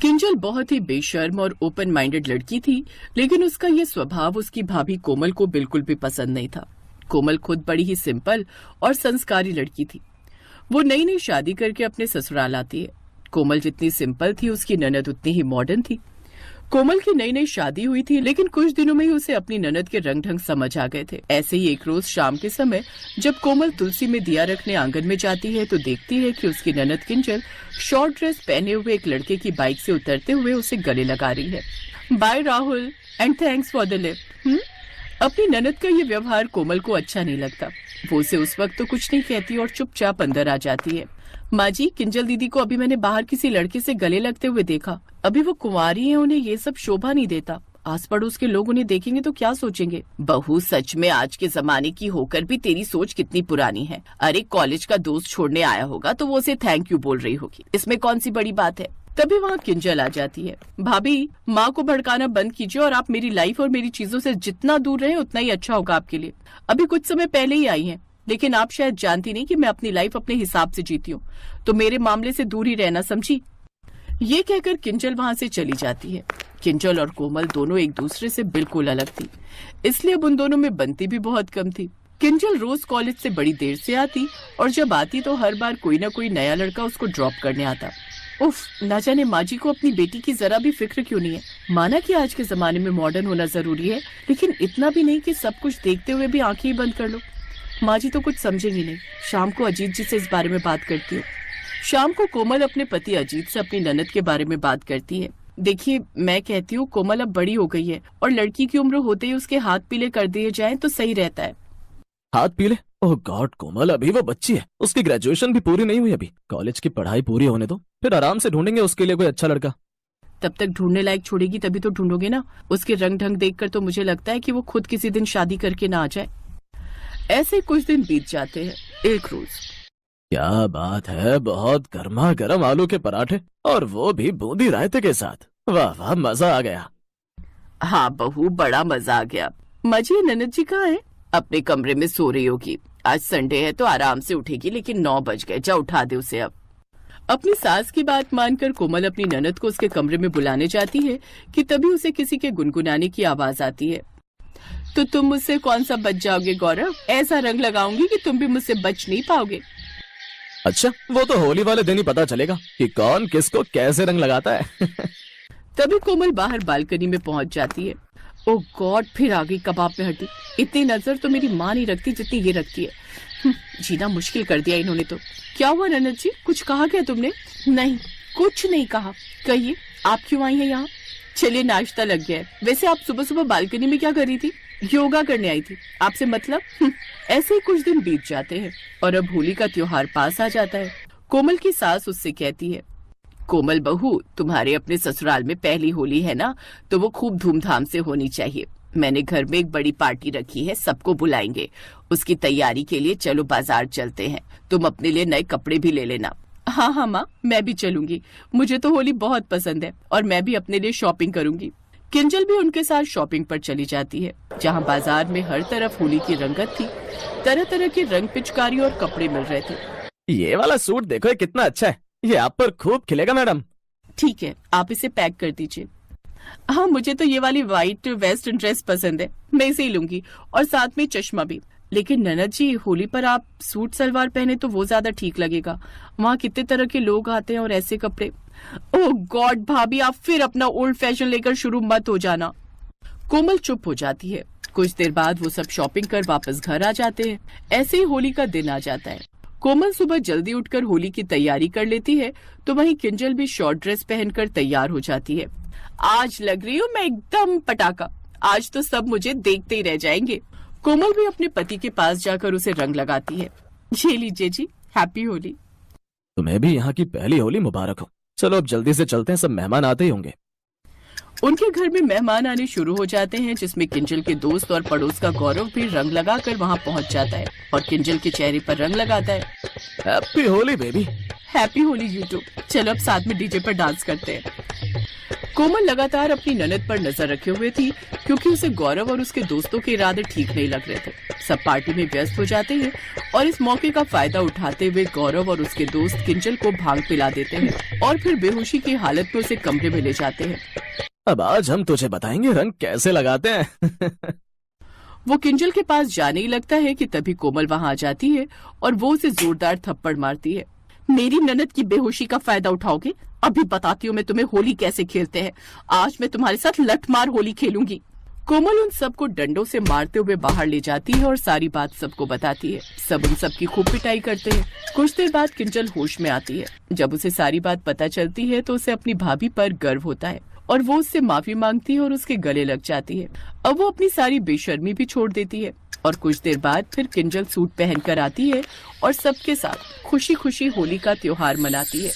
किंजल बहुत ही बेशर्म और ओपन माइंडेड लड़की थी, लेकिन उसका ये स्वभाव उसकी भाभी कोमल को बिल्कुल भी पसंद नहीं था। कोमल खुद बड़ी ही सिंपल और संस्कारी लड़की थी। वो नई नई शादी करके अपने ससुराल आती है। कोमल जितनी सिंपल थी, उसकी ननद उतनी ही मॉडर्न थी। कोमल की नई नई शादी हुई थी, लेकिन कुछ दिनों में ही उसे अपनी ननद के रंग ढंग समझ आ गए थे। ऐसे ही एक रोज शाम के समय जब कोमल तुलसी में दिया रखने आंगन में जाती है तो देखती है कि उसकी ननद किंजल शॉर्ट ड्रेस पहने हुए एक लड़के की बाइक से उतरते हुए उसे गले लगा रही है। Bye Rahul and thanks for the lift. अपनी ननद का ये व्यवहार कोमल को अच्छा नहीं लगता। वो उसे उस वक्त तो कुछ नहीं कहती और चुपचाप अंदर आ जाती है। माँ जी, किंजल दीदी को अभी मैंने बाहर किसी लड़के से गले लगते हुए देखा। अभी वो कुंवारी है, उन्हें ये सब शोभा नहीं देता। आस पड़ोस के लोग उन्हें देखेंगे तो क्या सोचेंगे। बहू, सच में आज के जमाने की होकर भी तेरी सोच कितनी पुरानी है। अरे कॉलेज का दोस्त छोड़ने आया होगा तो वो उसे थैंक यू बोल रही होगी, इसमें कौन सी बड़ी बात है। तभी वहाँ किंजल आ जाती है। भाभी, माँ को भड़काना बंद कीजिए और आप मेरी लाइफ और मेरी चीजों से जितना दूर रहे उतना ही अच्छा होगा आपके लिए। अभी कुछ समय पहले ही आई है, लेकिन आप शायद जानती नहीं कि मैं अपनी लाइफ अपने हिसाब से जीती हूँ, तो मेरे मामले से दूर ही रहना, समझी। ये कहकर किंजल वहाँ से चली जाती है। किंजल और कोमल दोनों एक दूसरे से बिल्कुल अलग थी, इसलिए अब उन दोनों में बनती भी बहुत कम थी। किंजल रोज कॉलेज से बड़ी देर से आती और जब आती तो हर बार कोई ना कोई नया लड़का उसको ड्रॉप करने आता। उफ, ना जाने माँ जी को अपनी बेटी की जरा भी फिक्र क्यों नहीं है। माना कि आज के जमाने में मॉडर्न होना जरूरी है, लेकिन इतना भी नहीं कि सब कुछ देखते हुए भी आंखें ही बंद कर लो। माँ जी तो कुछ समझेंगी नहीं। शाम को अजीत जी से इस बारे में बात करती हूँ। शाम को कोमल अपने पति अजीत से अपनी ननद के बारे में बात करती है। देखिए, मैं कहती हूँ कोमल अब बड़ी हो गई है और लड़की की उम्र होते ही उसके हाथ पीले कर दिए जाएं तो सही रहता है। हाथ पीले? ओह गॉड कोमल, अभी वो बच्ची है, उसकी ग्रेजुएशन भी पूरी नहीं हुई। अभी कॉलेज की पढ़ाई पूरी होने दो, फिर आराम से ढूंढेंगे उसके लिए कोई अच्छा लड़का। तब तक ढूंढने लायक छोड़ेगी तभी तो ढूंढोगे ना। उसके रंग ढंग देखकर तो मुझे लगता है कि वो खुद किसी दिन शादी करके ना आ जाए। ऐसे कुछ दिन बीत जाते हैं। एक रोज, क्या बात है, बहुत गर्मा गर्म आलू के पराठे और वो भी बूंदी रायते के साथ। वाह वाह, मजा आ गया। हाँ बहू, बड़ा मजा आ गया। माँ जी, ननद जी कहाँ है? अपने कमरे में सो रही होगी। आज संडे है तो आराम से उठेगी, लेकिन 9 बज गए, जा उठा दे उसे अब। अपनी सास की बात मानकर कोमल अपनी ननद को उसके कमरे में बुलाने जाती है कि तभी उसे किसी के गुनगुनाने की आवाज आती है। तो तुम मुझसे कौन सा बच जाओगे गौरव? ऐसा रंग लगाऊंगी कि तुम भी मुझसे बच नहीं पाओगे। अच्छा, वो तो होली वाले दिन ही पता चलेगा कि कौन किसको कैसे रंग लगाता है। तभी कोमल बाहर बालकनी में पहुंच जाती है। ओह गॉड, फिर आ गई कबाब में हड्डी। इतनी नजर तो मेरी माँ नहीं रखती जितनी ये रखती है। जीना मुश्किल कर दिया इन्होंने तो। क्या हुआ ननद जी, कुछ कहा क्या तुमने? नहीं, कुछ नहीं कहा। कहिए, आप क्यों आई हैं यहाँ? चलिए, नाश्ता लग गया है। वैसे आप सुबह सुबह बालकनी में क्या कर रही थी? योगा करने आई थी। आपसे मतलब? ऐसे ही कुछ दिन बीत जाते हैं और अब होली का त्योहार पास आ जाता है। कोमल की सास उससे कहती है, कोमल बहू, तुम्हारे अपने ससुराल में पहली होली है ना, तो वो खूब धूमधाम से होनी चाहिए। मैंने घर में एक बड़ी पार्टी रखी है, सबको बुलाएंगे। उसकी तैयारी के लिए चलो बाजार चलते हैं। तुम अपने लिए नए कपड़े भी ले लेना। हाँ हाँ माँ, मैं भी चलूंगी। मुझे तो होली बहुत पसंद है और मैं भी अपने लिए शॉपिंग करूंगी। किंजल भी उनके साथ शॉपिंग पर चली जाती है, जहाँ बाजार में हर तरफ होली की रंगत थी। तरह तरह के रंग, पिचकारी और कपड़े मिल रहे थे। ये वाला सूट देखो, ये कितना अच्छा है। ये आप पर खूब खिलेगा मैडम। ठीक है, आप इसे पैक कर दीजिए। हाँ, मुझे तो ये वाली व्हाइट वेस्टर्न ड्रेस पसंद है, मैं इसे ही लूंगी और साथ में चश्मा भी। लेकिन ननद जी, होली पर आप सूट सलवार पहने तो वो ज्यादा ठीक लगेगा। वहाँ कितने तरह के लोग आते हैं और ऐसे कपड़े। ओह गॉड भाभी, आप फिर अपना ओल्ड फैशन लेकर शुरू मत हो जाना। कोमल चुप हो जाती है। कुछ देर बाद वो सब शॉपिंग कर वापस घर आ जाते हैं। ऐसे ही होली का दिन आ जाता है। कोमल सुबह जल्दी उठकर होली की तैयारी कर लेती है, तो वहीं किंजल भी शॉर्ट ड्रेस पहनकर तैयार हो जाती है। आज लग रही हूँ मैं एकदम पटाखा। आज तो सब मुझे देखते ही रह जाएंगे। कोमल भी अपने पति के पास जाकर उसे रंग लगाती है। ये लीजिए जी, हैप्पी होली। तुम्हें भी यहाँ की पहली होली मुबारक हो। चलो अब जल्दी से चलते हैं, सब मेहमान आते ही होंगे। उनके घर में मेहमान आने शुरू हो जाते हैं, जिसमें किंजल के दोस्त और पड़ोस का गौरव भी रंग लगाकर वहाँ पहुँच जाता है और किंजल के चेहरे पर रंग लगाता है। Happy Holi baby. Happy Holi YouTube. चलो अब साथ में डीजे पर डांस करते हैं। कोमल लगातार अपनी ननद पर नजर रखे हुए थी, क्योंकि उसे गौरव और उसके दोस्तों के इरादे ठीक नहीं लग रहे थे। सब पार्टी में व्यस्त हो जाते हैं और इस मौके का फायदा उठाते हुए गौरव और उसके दोस्त किंजल को भांग पिला देते हैं और फिर बेहोशी की हालत में उसे कमरे में ले जाते हैं। अब आज हम तुझे बताएंगे रंग कैसे लगाते हैं। वो किंजल के पास जाने ही लगता है कि तभी कोमल वहां आ जाती है और वो उसे जोरदार थप्पड़ मारती है। मेरी ननद की बेहोशी का फायदा उठाओगे? अभी बताती हूँ मैं तुम्हें होली कैसे खेलते हैं। आज मैं तुम्हारे साथ लठमार होली खेलूंगी। कोमल उन सबको डंडों से मारते हुए बाहर ले जाती है और सारी बात सबको बताती है। सब उन सबकी खूब पिटाई करते हैं। कुछ देर बाद किंजल होश में आती है। जब उसे सारी बात पता चलती है तो उसे अपनी भाभी पर गर्व होता है और वो उससे माफी मांगती है और उसके गले लग जाती है। अब वो अपनी सारी बेशर्मी भी छोड़ देती है और कुछ देर बाद फिर किंजल सूट पहनकर आती है और सबके साथ खुशी खुशी होली का त्योहार मनाती है।